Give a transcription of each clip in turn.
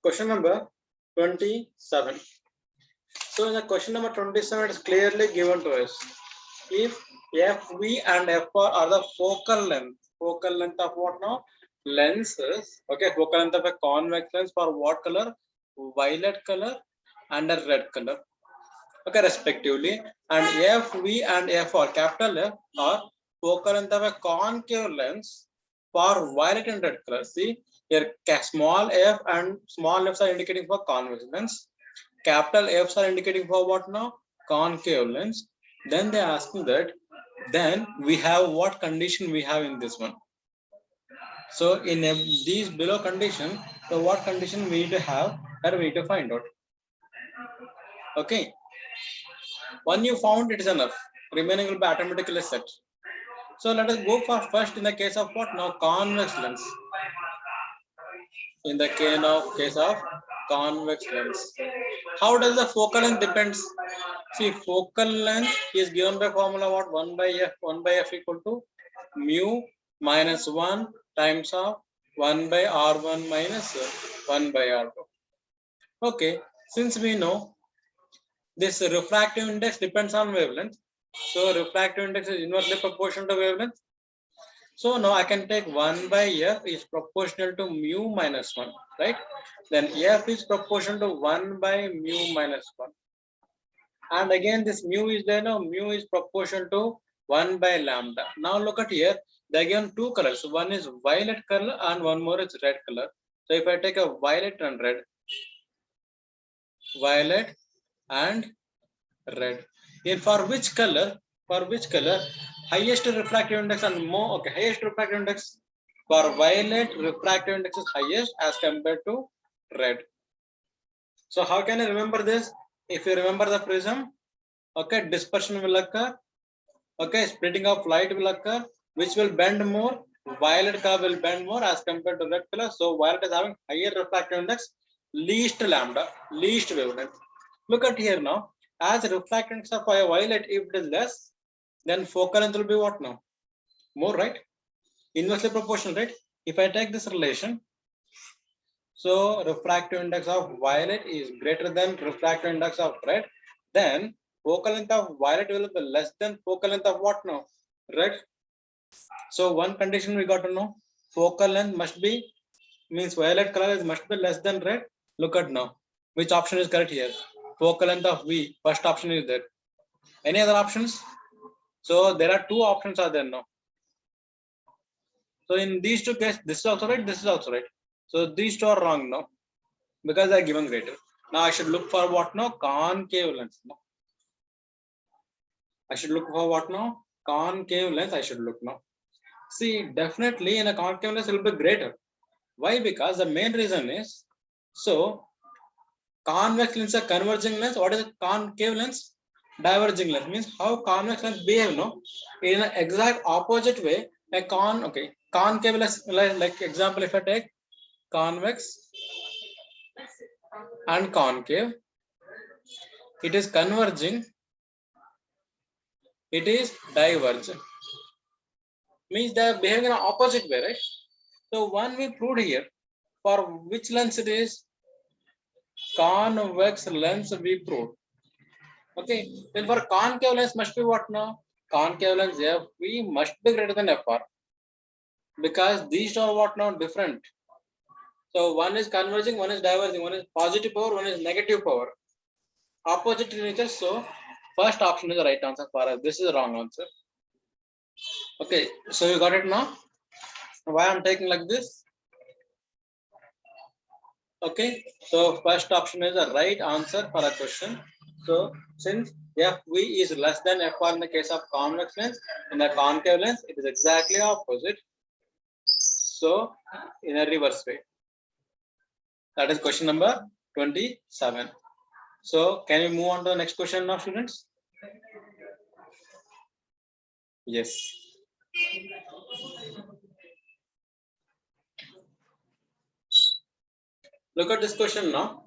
Question number 27. So in the question number 27, it is clearly given to us. If FV and FR are the focal length of what now? Lenses. Okay, focal length of a convex lens for what color? Violet color and a red color. Okay, respectively. And FV and FR, capital F, are focal length of a concave lens for violet and red color. See, here small f and small f's are indicating for convex lens. Capital F's are indicating for what now? Concave lens. Then they are asking that, then we have what condition we have in this one. So in these below condition, so what condition we need to have, that we need to find out. Okay. When you found, it is enough. Remaining will be automatically set. So let us go for first in the case of what now? Convex lens. In the case of convex lens. How does the focal length depends? See, focal length is given by formula what? 1 by f. 1 by f equal to mu minus 1 times of 1 by r1 minus 1 by r2. Okay, since we know this refractive index depends on wavelength, so refractive index is inversely proportional to wavelength. So now I can take 1 by f is proportional to mu minus 1, right? Then f is proportional to 1 by mu minus 1. And again this mu is there now, mu is proportional to 1 by lambda. Now look at here, they are given two colors. One is violet color and one more is red color. So if I take a violet and red, violet and red. In for which color? Highest refractive index and more. Okay, highest refractive index for violet, refractive index is highest as compared to red. So how can I remember this? If you remember the prism, okay, dispersion will occur. Okay, splitting of light will occur. Which will bend more? Violet color will bend more as compared to red color. So violet is having higher refractive index, least lambda, least wavelength. Look at here now. As refractive index of violet, if it is less, then focal length will be what now? More, right? Inversely proportional, right? If I take this relation, so refractive index of violet is greater than refractive index of red, then focal length of violet will be less than focal length of what now? Red. So one condition we got to know, focal length must be, means violet color must be less than red. Look at now, which option is correct here? Focal length of V, first option is there. Any other options? So there are two options are there now. So in these two cases, this is also right, this is also right. So these two are wrong now because they are given greater. Now I should look for what now? Concave lens. Now I should look for what now? Concave lens I should look now. See, definitely in a concave lens it will be greater. Why? Because the main reason is, so convex lens is a converging lens. What is a concave lens? Diverging lens. Means how convex lens behave no? In an exact opposite way. A concave lens, like example, if I take convex and concave, it is converging, it is divergent. Means they are behaving in an opposite way, right? So one we proved here, for which lens it is? Convex lens we proved. Okay, then for concave lens must be what now? Concave lens FV must be greater than FR. Because these are what now? Different. So one is converging, one is diverging, one is positive power, one is negative power. Opposite in nature, so first option is the right answer for us. This is the wrong answer. Okay, so you got it now? Why I'm taking like this? Okay, so first option is the right answer for a question. So since FV is less than FR in the case of convex lens, in the concave lens, it is exactly opposite. So in a reverse way. That is question number 27. So can we move on to the next question now, students? Yes. Look at this question now.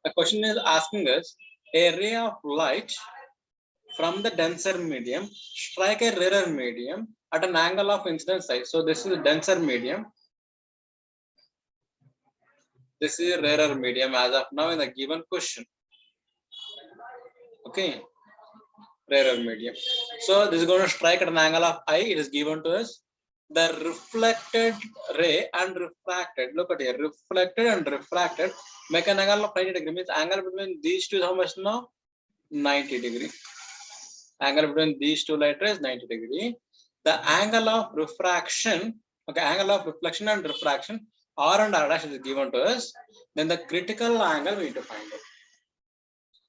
The question is asking us, a ray of light from the denser medium strike a rarer medium at an angle of incidence size. So this is a denser medium. This is rarer medium as of now in the given question. Okay, rarer medium. So this is going to strike at an angle of I. It is given to us. The reflected ray and refracted. Look at here, reflected and refracted. Make an angle of 90 degree. Means angle between these two is how much now? 90 degree. Angle between these two light rays 90 degree. The angle of refraction, okay, angle of reflection and refraction, R and R dash is given to us. Then the critical angle we need to find it.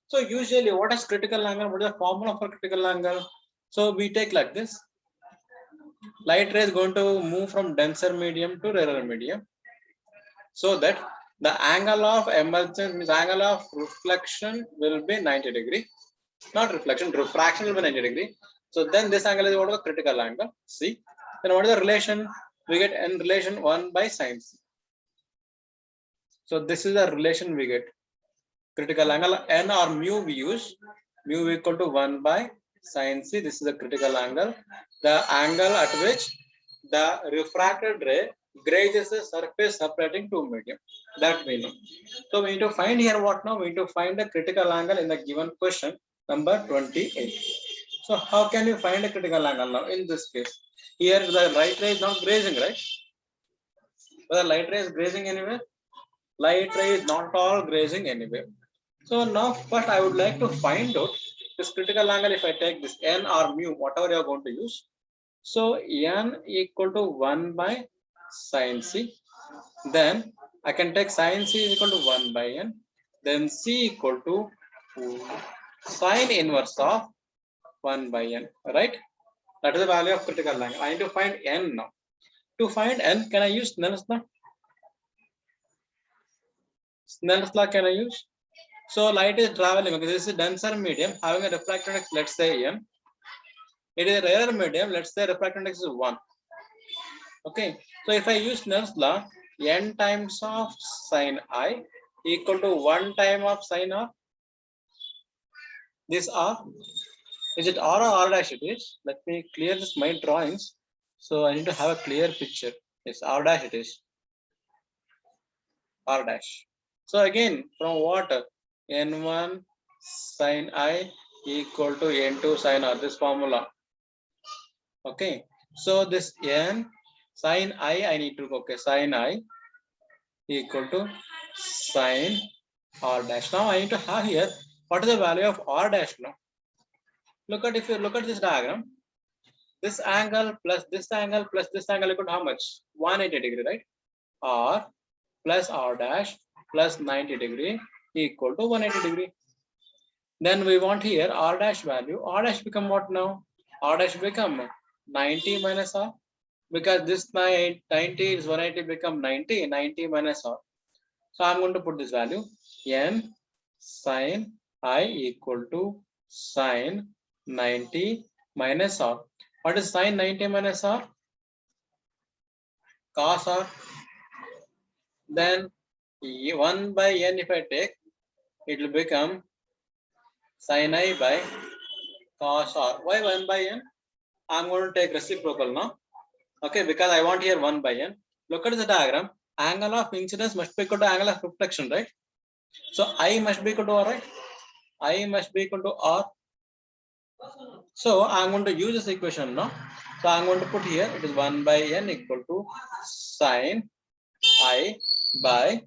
So usually, what is critical angle? What is the formula for critical angle? So we take like this. Light ray is going to move from denser medium to rarer medium, so that the angle of emergence means angle of reflection will be 90 degree. Not reflection, refraction will be 90 degree. So then this angle is what is the critical angle. See, then what is the relation? We get n relation 1 by sine c. So this is the relation we get. Critical angle n or mu we use. Mu equal to 1 by sine c. This is the critical angle. The angle at which the refracted ray grazes the surface separating two medium. That we know. So we need to find here what now? We need to find the critical angle in the given question number 28. So how can you find a critical angle now in this case? Here the light ray is not grazing, right? But the light ray is grazing anywhere? Light ray is not all grazing anywhere. So now first I would like to find out this critical angle if I take this n or mu, whatever you are going to use. So n equal to 1 by sine c. Then I can take sine c is equal to 1 by n. Then c equal to sine inverse of 1 by n, right? That is the value of critical angle. I need to find n now. To find n, can I use Snell's law? Snell's law can I use? So light is traveling. Okay, this is a denser medium having a refractive index, let's say n. It is a rarer medium, let's say refractive index is 1. Okay, so if I use Snell's law, n times of sine I equal to 1 time of sine r. This r, is it r or r dash it is? Let me clear this my drawings. So I need to have a clear picture. Yes, r dash it is. R dash. So again, from what? N1 sine I equal to N2 sine R, this formula. Okay, so this N sine I need to, okay, sine I equal to sine R dash. Now I need to have here, what is the value of R dash now? Look at, if you look at this diagram, this angle plus this angle plus this angle equal to how much? 180 degree, right? R plus R dash plus 90 degree equal to 180 degree. Then we want here R dash value. R dash become what now? R dash become 90 minus R. Because this 90 is 180 become 90, 90 minus R. So I'm going to put this value N sine I equal to sine 90 minus R. What is sine 90 minus R? Cos R. Then 1 by n if I take, it will become sin I by cos R. Why 1 by n? I'm going to take reciprocal now. Okay, because I want here 1 by n. Look at the diagram. Angle of incidence must be equal to angle of reflection, right? So I must be equal to R, right? I must be equal to R. So I'm going to use this equation now. So I'm going to put here, it is 1 by n equal to sin I by,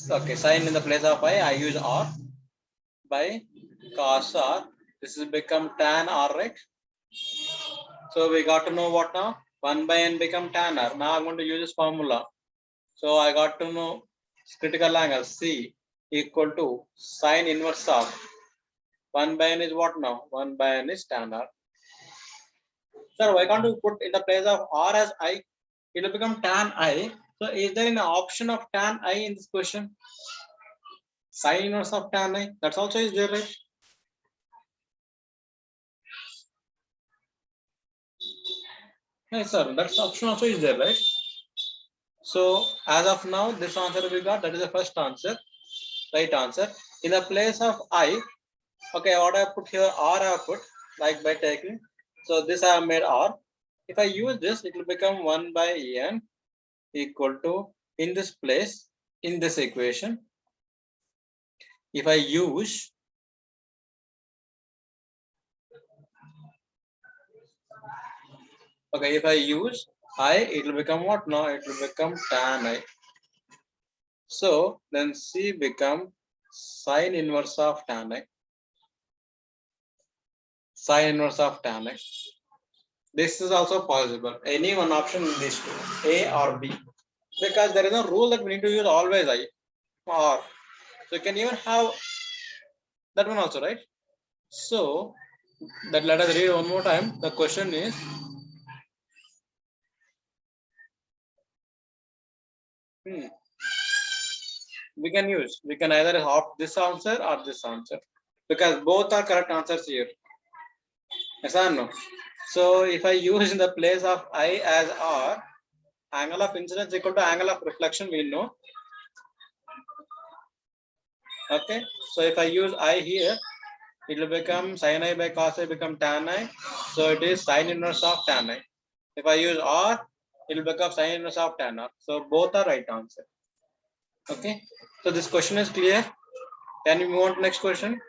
okay, sin in the place of I use R by cos R. This is become tan R, right? So we got to know what now? 1 by n become tan R. Now I'm going to use this formula. So I got to know critical angle C equal to sine inverse of 1 by n is what now? 1 by n is tan R. Sir, why can't you put in the place of R as I? It will become tan I. So is there an option of tan I in this question? Sine inverse of tan I. That's also is there, right? Yes, sir. That's option also is there, right? So as of now, this answer we got, that is the first answer, right answer. In the place of I, okay, what I put here, R I have put, like by taking. So this I have made R. If I use this, it will become 1 by n equal to, in this place, in this equation, if I use if I use I, it will become what now? It will become tan I. So then C become sine inverse of tan I. Sine inverse of tan I. This is also possible. Any one option in these two, A or B. Because there is no rule that we need to use always I or. So you can even have that one also, right? So that let us read one more time. The question is, we can either opt this answer or this answer because both are correct answers here. Yes or no? So if I use in the place of I as R, angle of incidence equal to angle of reflection, we know. Okay, so if I use I here, it will become sin I by cos I become tan I. So it is sine inverse of tan I. If I use R, it will become sine inverse of tan R. So both are right answer. Okay, so this question is clear. Can we move on to next question?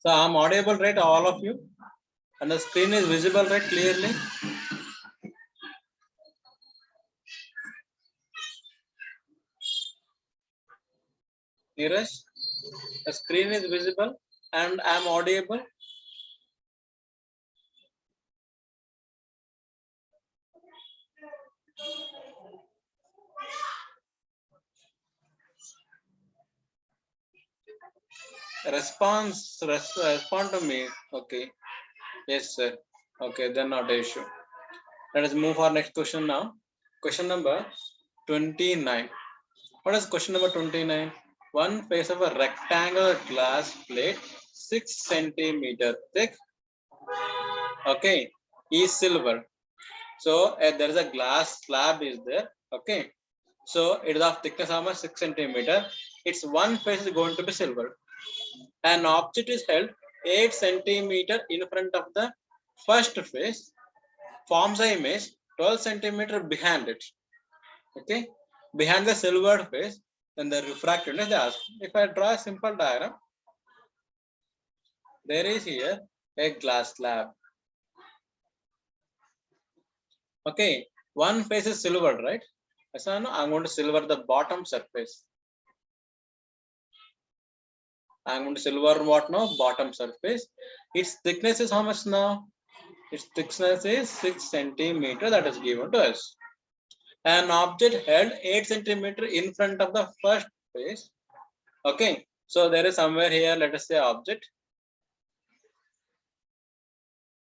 So I'm audible, right, all of you, and the screen is visible, right, clearly. Neeraj, the screen is visible and I'm audible. Respond to me. Okay. Yes, sir. Okay, then not an issue. Let us move for next question now. Question number 29. What is question number 29? One face of a rectangular glass plate, 6 centimeter thick. Okay, is silver. So there is a glass slab is there. Okay, so it is of thickness of 6 centimeter. Its one face is going to be silver. An object is held 8 centimeter in front of the first face, forms an image 12 centimeter behind it. Okay, behind the silvered face, then the refracted index they ask. If I draw a simple diagram, there is here a glass slab. Okay, one face is silvered, right? So I'm going to silver the bottom surface. I'm going to silver what now? Bottom surface. Its thickness is how much now? Its thickness is 6 centimeter that is given to us. An object held 8 centimeter in front of the first face. Okay, so there is somewhere here, let us say object.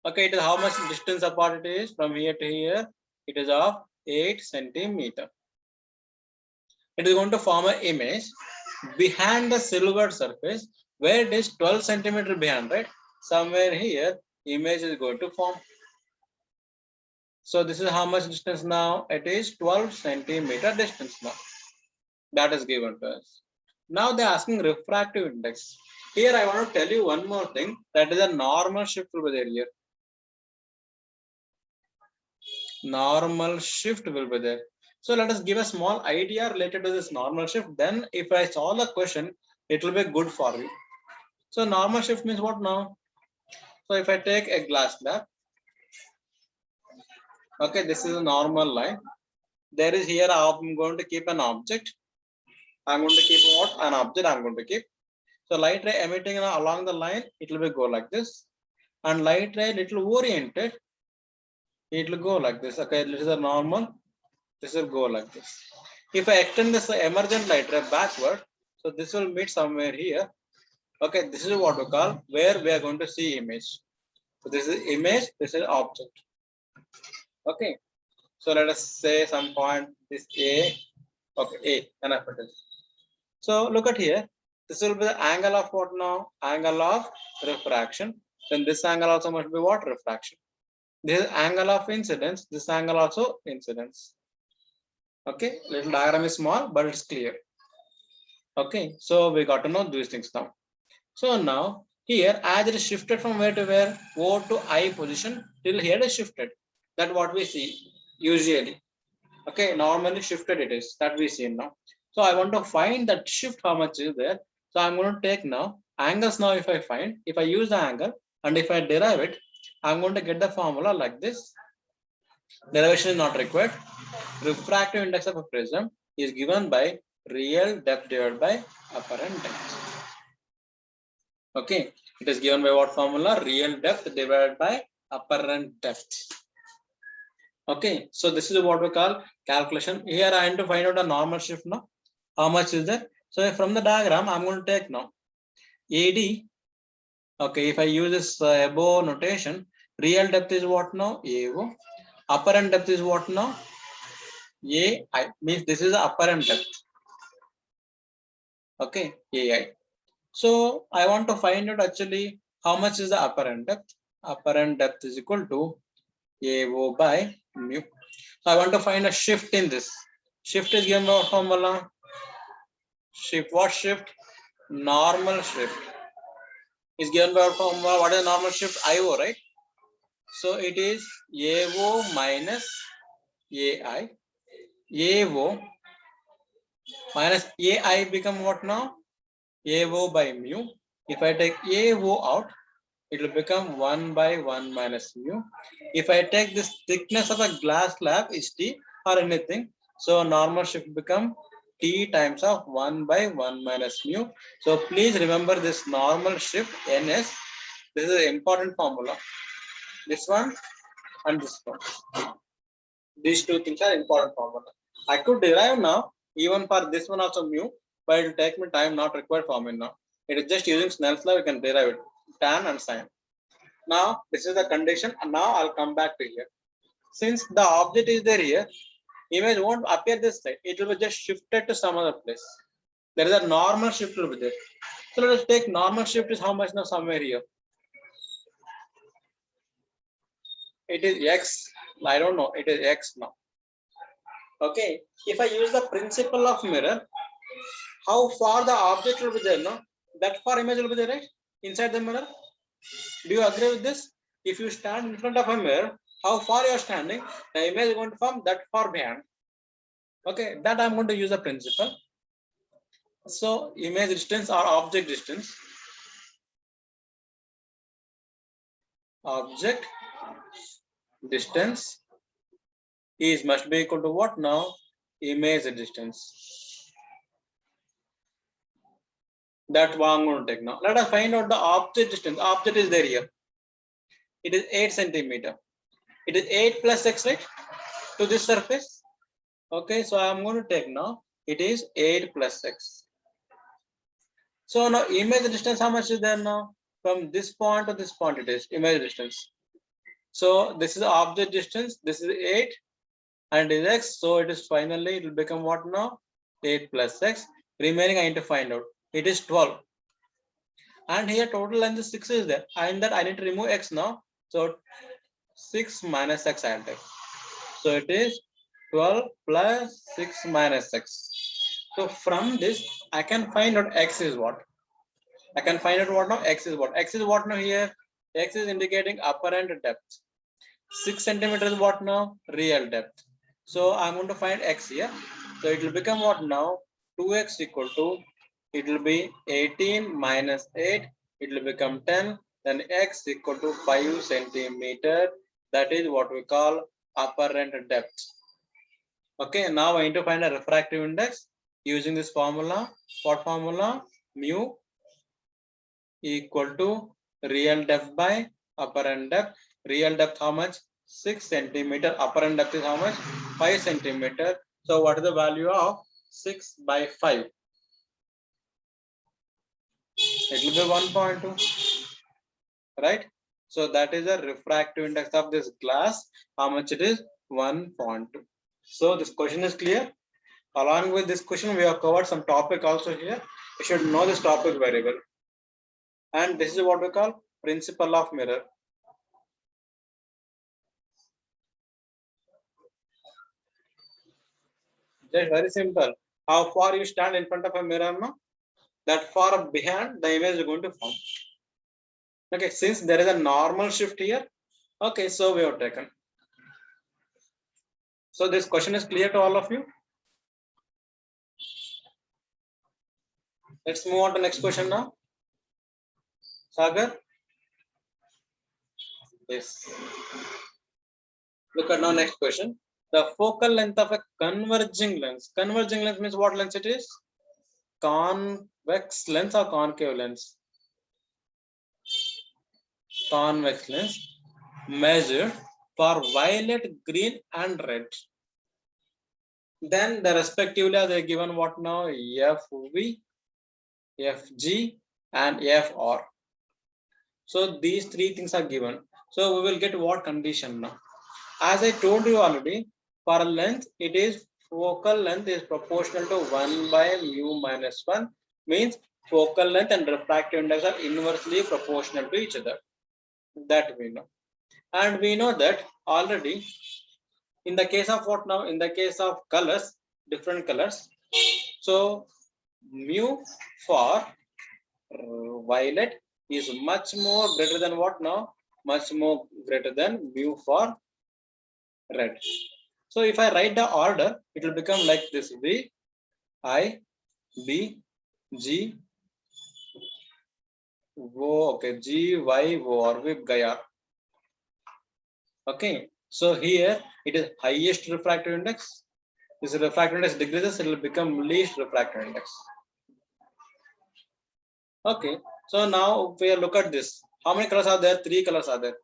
Okay, it is how much distance apart it is from here to here? It is of 8 centimeter. It is going to form an image behind the silver surface where it is 12 centimeter behind, right? Somewhere here, image is going to form. So this is how much distance now? It is 12 centimeter distance now. That is given to us. Now they are asking refractive index. Here I want to tell you one more thing. That is a normal shift will be there here. Normal shift will be there. So let us give a small idea related to this normal shift. Then if I solve the question, it will be good for you. So normal shift means what now? So if I take a glass slab, okay, this is a normal line. There is here I'm going to keep an object. I'm going to keep what? An object I'm going to keep. So light ray emitting along the line, it will be go like this. And light ray little oriented, it will go like this. Okay, this is a normal. This will go like this. If I extend this emergent light ray backward, so this will meet somewhere here. Okay, this is what we call where we are going to see image. So this is image, this is object. Okay, so let us say some point this A. Okay, A, enough it is. So look at here. This will be the angle of what now? Angle of refraction. Then this angle also must be what? Refraction. This is angle of incidence. This angle also incidence. Okay, little diagram is small, but it's clear. Okay, so we got to know these things now. So now here, as it is shifted from where to where, O to I position, till here it is shifted. That what we see usually. Okay, normally shifted it is that we see now. So I want to find that shift, how much is there. So I'm going to take now angles. Now if I find, if I use the angle and if I derive it, I'm going to get the formula like this. Derivation is not required. Refractive index of a prism is given by real depth divided by apparent depth. Okay, it is given by what formula? Real depth divided by apparent depth. Okay, so this is what we call calculation. Here I am to find out a normal shift now. How much is there? So from the diagram, I'm going to take now AD. Okay, if I use this above notation, real depth is what now? AO. Apparent depth is what now? AI. Means this is the apparent depth. Okay, AI. So I want to find out actually how much is the apparent depth. Apparent depth is equal to AO by mu. So I want to find a shift in this. Shift is given by formula. Shift, what shift? Normal shift is given by formula. What is normal shift? IO, right? So it is AO minus AI. AO minus AI become what now? AO by mu. If I take AO out, it will become 1 by 1 minus mu. If I take this thickness of a glass slab is T or anything, so normal shift become T times of 1 by 1 minus mu. So please remember this normal shift NS. This is an important formula. This one and this one. These two things are important formula. I could derive now even for this one also mu, but it will take me time, not required for me now. It is just using Snell's law, we can derive it, tan and sine. Now this is the condition, and now I'll come back to here. Since the object is there here, image won't appear this side. It will be just shifted to some other place. There is a normal shift will be there. So let us take normal shift is how much now? Somewhere here. It is X. I don't know. It is X now. Okay. If I use the principle of mirror, how far the object will be there? No, that far image will be there, right? Inside the mirror. Do you agree with this? If you stand in front of a mirror, how far you are standing, the image is going to form that far behind. Okay, that I'm going to use a principle. So image distance or object distance. Object distance is must be equal to what now? Image distance. That one I'm going to take now. Let us find out the object distance. Object is there here. It is 8 centimeter. It is 8 plus x, right? To this surface. Okay, so I'm going to take now. It is 8 plus x. So now image distance, how much is there now? From this point to this point, it is image distance. So this is object distance. This is 8 and it is x. So it is finally, it will become what now? 8 plus x. Remaining I need to find out. It is 12. And here total length is 6 is there. And that I need to remove x now. So 6 minus x I'll take. So it is 12 plus 6 minus x. So from this, I can find out x is what? I can find out what now? X is what? X is what now here? X is indicating apparent depth. 6 centimeters what now? Real depth. So I'm going to find x here. So it will become what now? 2x equal to, it will be 18 minus 8. It will become 10. Then x equal to 5 centimeter. That is what we call apparent depth. Okay, now I need to find a refractive index using this formula. What formula? Mu equal to real depth by apparent depth. Real depth how much? 6 centimeter. Apparent depth is how much? 5 centimeter. So what is the value of 6 by 5? It will be 1.2. Right? So that is the refractive index of this glass. How much it is? 1.2. So this question is clear. Along with this question, we have covered some topic also here. You should know this topic very well. And this is what we call principle of mirror. Just very simple. How far you stand in front of a mirror, no? That far behind the image is going to form. Okay, since there is a normal shift here, okay, so we have taken. So this question is clear to all of you. Let's move on to next question now. Sagar. Yes. Look at now next question. The focal length of a converging lens. Converging lens means what lens it is? Convex lens or concave lens? Convex lens measured for violet, green and red. Then the respectively are they given what now? FV, FG and FR. So these three things are given. So we will get what condition now? As I told you already, for length, it is focal length is proportional to 1 by mu minus 1, means focal length and refractive index are inversely proportional to each other. That we know. And we know that already in the case of what now? In the case of colors, different colors. So mu for violet is much more greater than what now? Much more greater than mu for red. So if I write the order, it will become like this: V, I, B, G, O. Okay, G, Y, O or V, Gaya. Okay, so here it is highest refractive index. This refractive index decreases, it will become least refractive index. Okay, so now if we look at this, how many colors are there? 3 colors are there: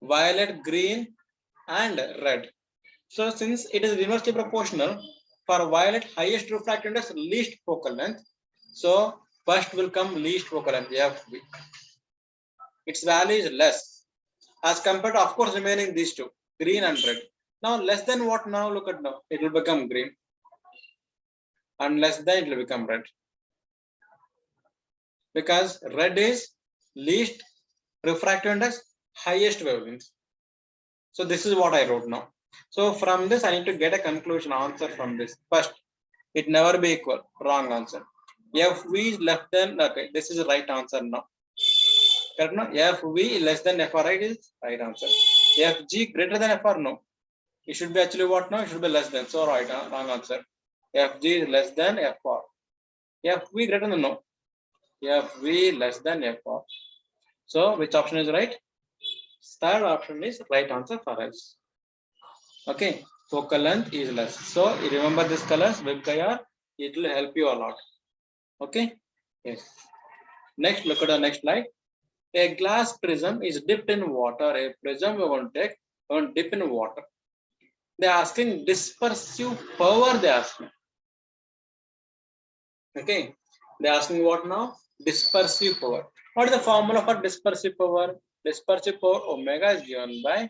violet, green, and red. So since it is inversely proportional, for violet highest refractive index, least focal length. So first will come least focal length, FV. Its value is less as compared to, of course, remaining these two, green and red. Now less than what now? Look at now, it will become green, and less than it will become red, because red is least refractive index, highest wavelength. So this is what I wrote now. So from this I need to get a conclusion answer from this. First, it never be equal, wrong answer. FV is less than, okay, this is the right answer now. Correct now? FV less than FR, right, is right answer. FG greater than FR, no. It should be actually what now? It should be less than. So right, wrong answer. FG is less than FR. FV greater than, no. FV less than FR. So which option is right? Third option is right answer for us. Okay, focal length is less. So you remember this colors, WebGyar, it will help you a lot. Okay, yes. Next, look at the next slide. A glass prism is dipped in water. A prism we want to take, we want to dip in water. They are asking dispersive power. They are asking. Okay, they are asking what now? Dispersive power. What is the formula for dispersive power? Dispersive power omega is given by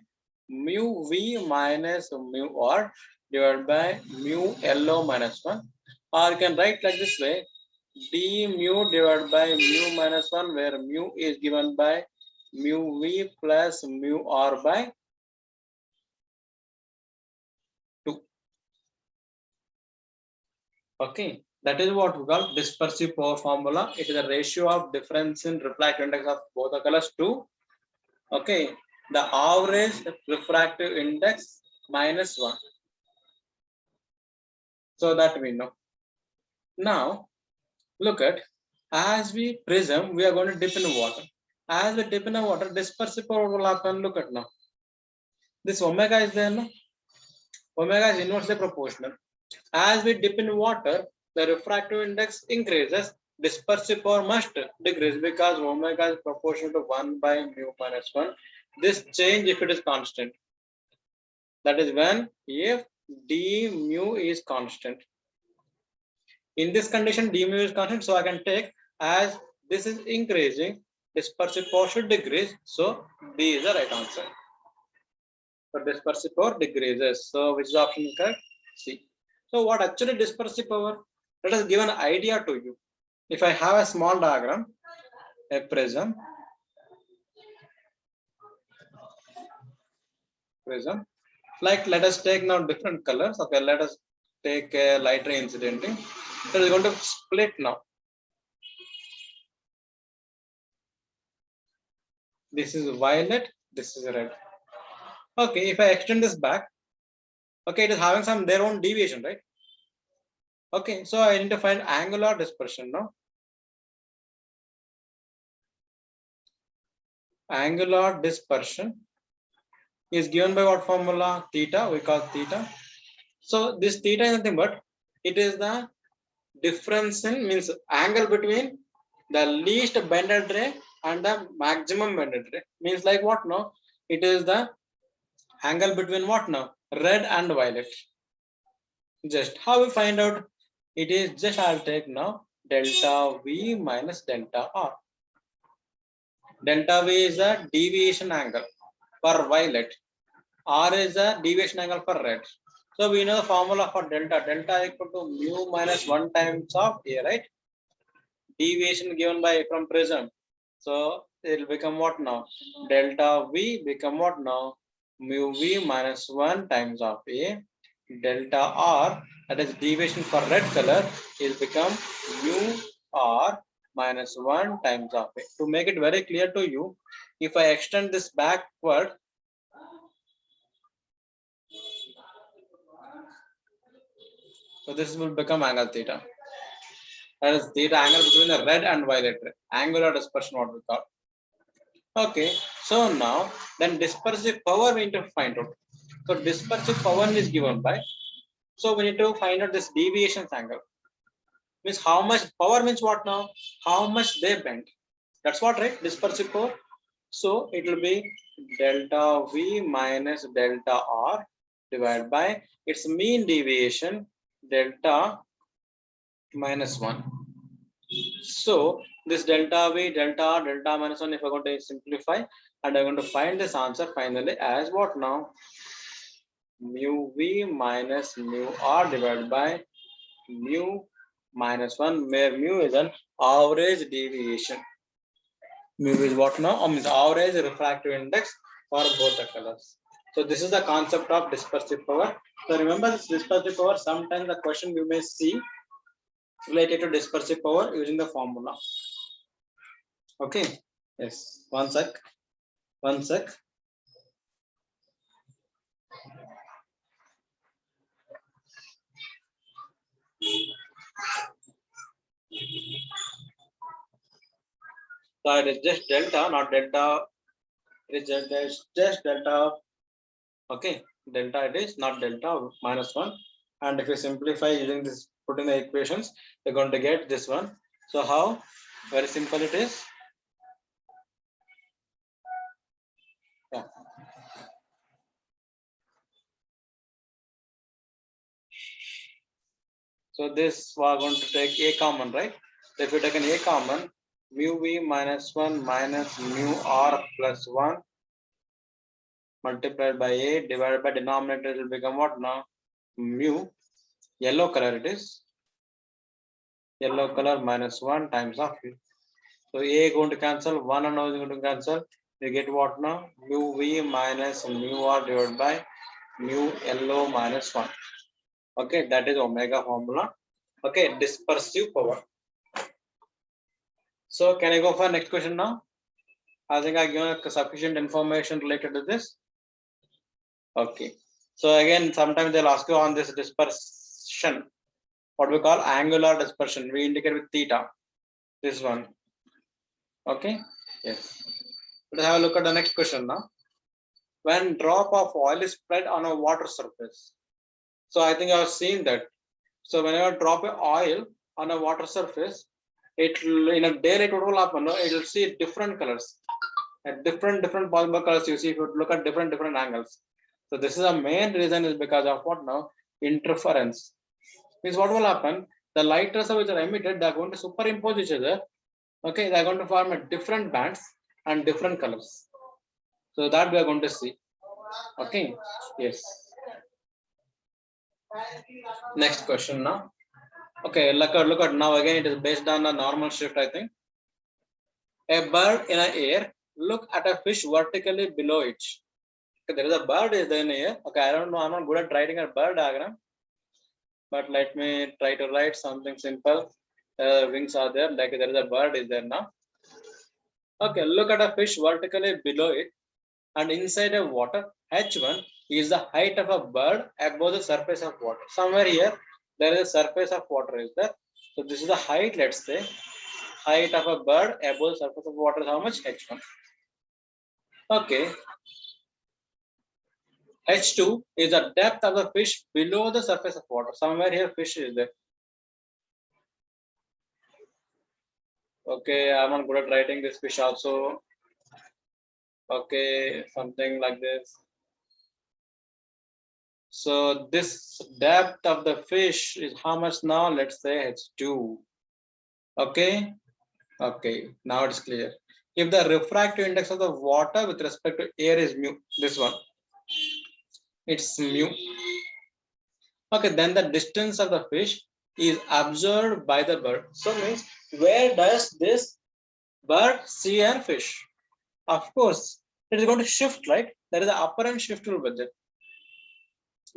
mu V minus mu R divided by mu LO minus 1. Or you can write like this way: d mu divided by mu minus 1, where mu is given by mu V plus mu R by 2. Okay, that is what we call dispersive power formula. It is a ratio of difference in refractive index of both the colors to, okay, the average refractive index minus 1. So that we know. Now look at, as we prism, we are going to dip in water. As we dip in the water, dispersive power will happen. Look at now. This omega is there, no? Omega is inversely proportional. As we dip in water, the refractive index increases. Dispersive power must decrease because omega is proportional to 1 by mu minus 1. This change if it is constant. That is when if d mu is constant. In this condition, d mu is constant, so I can take as this is increasing, dispersive power should decrease. So D is the right answer. So dispersive power decreases. So which is the option correct? C. So what actually dispersive power? Let us give an idea to you. If I have a small diagram, a prism, like let us take now different colors. Okay, let us take a light ray incident. So we're going to split now. This is violet, this is red. Okay, if I extend this back, Okay, it is having some their own deviation, right? Okay, so I need to find angular dispersion now. Angular dispersion is given by what formula? Theta, we call theta. So this theta is nothing but it is the difference in means angle between the least bended ray and the maximum bended ray. Means like what now? It is the angle between what now? Red and violet. Just how we find out? It is just I'll take now delta V minus delta R. Delta V is the deviation angle for violet. R is the deviation angle for red. So we know the formula for delta. Delta equal to mu minus 1 times of A, right? Deviation given by from prism. So it will become what now? Delta V become what now? Mu V minus 1 times of A. Delta R, that is deviation for red color, is become mu R minus 1 times of A. To make it very clear to you, if I extend this backward, so this will become angle theta. That is theta angle between the red and violet ray. Angular dispersion, what we call. Okay, so now then dispersive power we need to find out. So dispersive power is given by. So we need to find out this deviation angle. Means how much power means what now? How much they bend. That's what, right? Dispersive power. So it will be delta V minus delta R divided by its mean deviation delta minus 1. So this delta V, delta R, delta minus 1, if I'm going to simplify, and I'm going to find this answer finally as what now? Mu V minus mu R divided by mu minus 1, where mu is an average deviation. Mu is what now? Means average refractive index for both the colors. So this is the concept of dispersive power. So remember this dispersive power, sometimes the question you may see related to dispersive power using the formula. Okay, yes, one sec. So it is just delta, not delta. It is just delta. Okay, delta it is, not delta minus 1. And if you simplify using this, putting the equations, you're going to get this one. So how? Very simple it is. Yeah. So this we are going to take A common, right? So if you take an A common, mu V minus 1 minus mu R plus 1 multiplied by A divided by denominator, it will become what now? Mu, yellow color it is. Yellow color minus 1 times of V. So A going to cancel, 1 and 1 is going to cancel. You get what now? Mu V minus mu R divided by mu yellow minus 1. Okay, that is omega formula. Okay, dispersive power. So can I go for next question now? I think I given sufficient information related to this. Okay. So again, sometimes they'll ask you on this dispersion, what we call angular dispersion. We indicate with theta. This one. Okay. Yes. Let's have a look at the next question now. When drop of oil is spread on a water surface. So I think I've seen that. So whenever drop of oil on a water surface, it in a daylight, what will happen? It will see different colors. At different polymer colors you see if you look at different angles. So this is a main reason is because of what now? Interference. Means what will happen? The light rays which are emitted, they are going to superimpose each other. Okay, they are going to form a different bands and different colors. So that we are going to see. Okay, yes. Next question now. Okay, look at now again it is based on a normal shift, I think. A bird in the air, look at a fish vertically below it. Okay, there is a bird is there in the air. Okay, I don't know, I'm not good at writing a bird diagram, but let me try to write something simple. Wings are there, like there is a bird is there now. Okay, look at a fish vertically below it and inside a water H1, is the height of a bird above the surface of water. Somewhere here, there is a surface of water is there. So this is the height, let's say. Height of a bird above the surface of water is how much? H1. Okay. H2 is the depth of the fish below the surface of water. Somewhere here fish is there. Okay, I'm not good at writing this fish also. Okay, something like this. So this depth of the fish is how much now? Let's say H2. Okay. Okay, now it's clear. If the refractive index of the water with respect to air is mu, this one, it's mu. Okay, then the distance of the fish is observed by the bird. So means where does this bird see a fish? Of course, it is going to shift, right? There is an apparent shift will be there.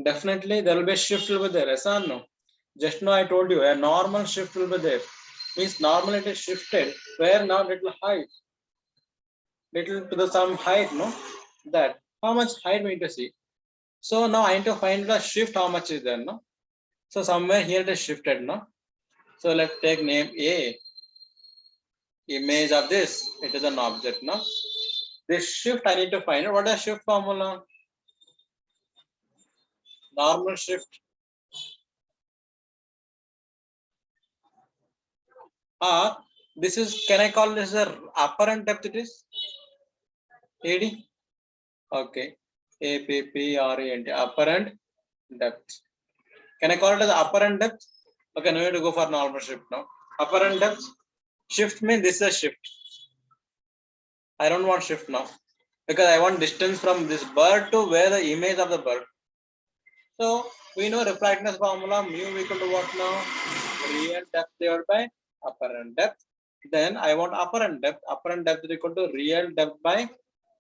Definitely, there will be a shift will be there. Yes or no? Just now I told you a normal shift will be there. Means normally it is shifted. Where now little height, little to the some height, no? That how much height we need to see. So now I need to find the shift. How much is there, no? So somewhere here it is shifted, no? So let's take name A. Image of this. It is an object, no? This shift I need to find out. What is shift formula? Normal shift. This is, can I call this a apparent depth it is? AD? Okay. APPRENT, apparent depth. Can I call it as apparent depth? Okay, now we have to go for normal shift now. Apparent depth. Shift means this is a shift. I don't want shift now because I want distance from this bird to where the image of the bird. So we know refractness formula mu equal to what now? Real depth divided by apparent depth. Then I want apparent depth. Apparent depth is equal to real depth by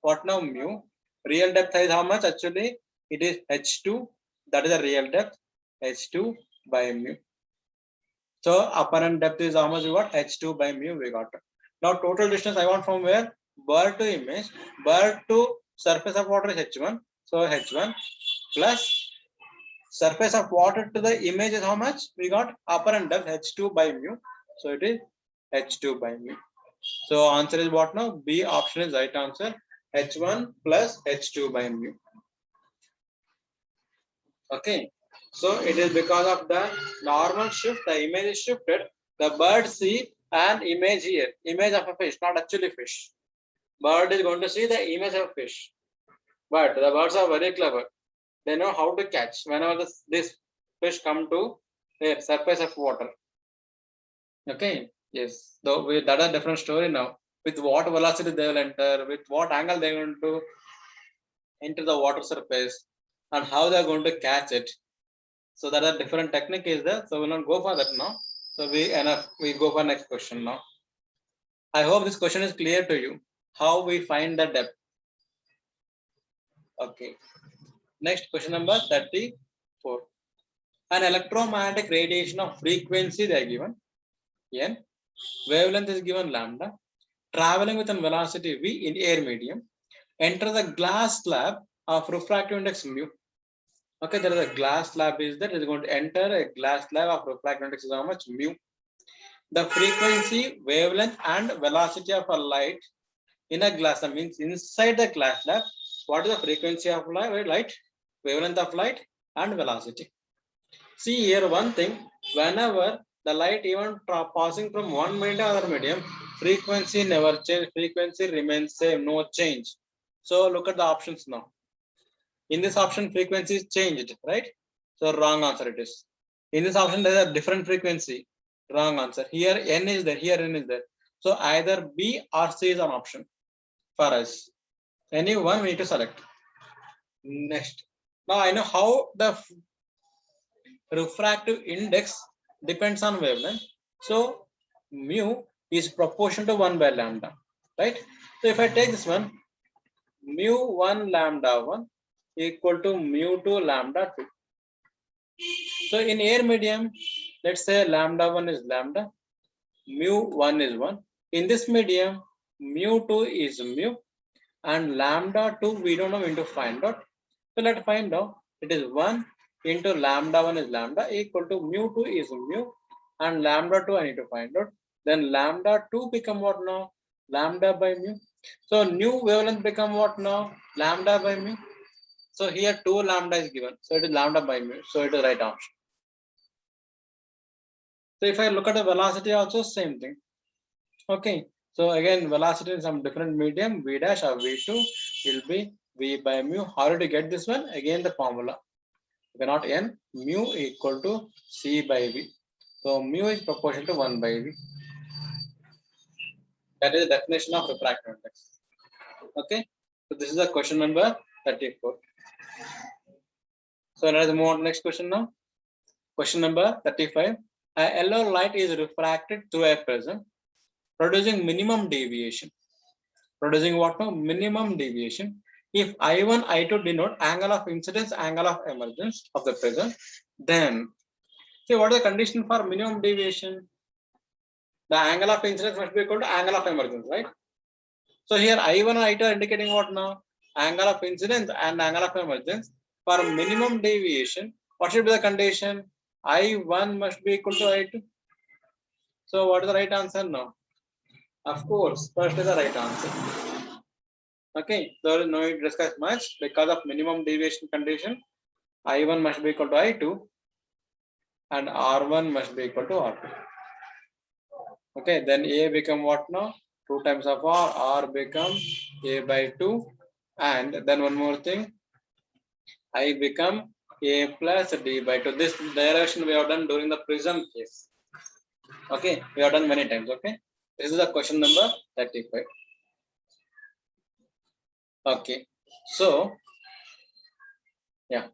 what now? Mu. Real depth is how much? Actually, it is H2. That is the real depth. H2 by mu. So apparent depth is how much we got? H2 by mu we got. Now total distance I want from where? Bird to image. Bird to surface of water is H1. So H1 plus surface of water to the image is how much? We got apparent depth H2 by mu. So it is H2 by mu. So answer is what now? B option is right answer. H1 plus H2 by mu. Okay. So it is because of the normal shift, the image is shifted. The bird see an image here, image of a fish, not actually fish. Bird is going to see the image of fish. But the birds are very clever. They know how to catch whenever this fish come to the surface of water. Okay. Yes. Though that is a different story now. With what velocity they will enter, with what angle they are going to enter the water surface, and how they are going to catch it. So that a different technique is there. So we'll not go for that now. So we go for next question now. I hope this question is clear to you. How we find the depth. Okay. Next question number 34. An electromagnetic radiation of frequency they are given n, wavelength is given lambda, traveling with a velocity v in air medium, enter the glass slab of refractive index mu. Okay, there is a glass slab is that is going to enter a glass slab of refractive index is how much? Mu. The frequency, wavelength, and velocity of a light in a glass slab means inside the glass slab. What is the frequency of light, wavelength of light, and velocity? See here one thing. Whenever the light even passing from one medium to other medium, frequency never change. Frequency remains same, no change. So look at the options now. In this option, frequency is changed, right? So wrong answer it is. In this option, there is a different frequency. Wrong answer. Here n is there. Here n is there. So either B or C is an option for us. Any one we need to select. Next. Now I know how the refractive index depends on wavelength. So mu is proportional to 1 by lambda, right? So if I take this one, mu 1 lambda 1 equal to mu 2 lambda 2. So in air medium, let's say lambda 1 is lambda, mu 1 is 1. In this medium, mu 2 is mu, and lambda 2 we don't know when to find out. So let's find out. It is 1 into lambda 1 is lambda equal to mu 2 is mu, and lambda 2 I need to find out. Then lambda 2 become what now? Lambda by mu. So new wavelength become what now? Lambda by mu. So here 2 lambda is given. So it is lambda by mu. So it is right option. So if I look at the velocity also same thing. Okay. So again velocity in some different medium v dash or v2 will be v by mu. How did you get this one? Again the formula. V naught n mu equal to c by v. So mu is proportional to 1 by v. That is the definition of refractive index. Okay. So this is the question number 34. So let's move on to next question now. Question number 35. A yellow light is refracted through a prism, producing minimum deviation. Producing what now? Minimum deviation. If I1, I2 denote angle of incidence, angle of emergence of the prism, then see what is the condition for minimum deviation? The angle of incidence must be equal to angle of emergence, right? So here I1 and I2 are indicating what now? Angle of incidence and angle of emergence. For minimum deviation, what should be the condition? I1 must be equal to I2. So what is the right answer now? Of course, first is the right answer. Okay, there is no need to discuss much because of minimum deviation condition. I1 must be equal to I2 and R1 must be equal to R2. Okay, then A become what now? 2 times of R become A by 2, and then one more thing, I become A plus D by 2. This derivation we have done during the prism case. Okay, we have done many times. Okay, this is the question number 35. Okay, so yeah.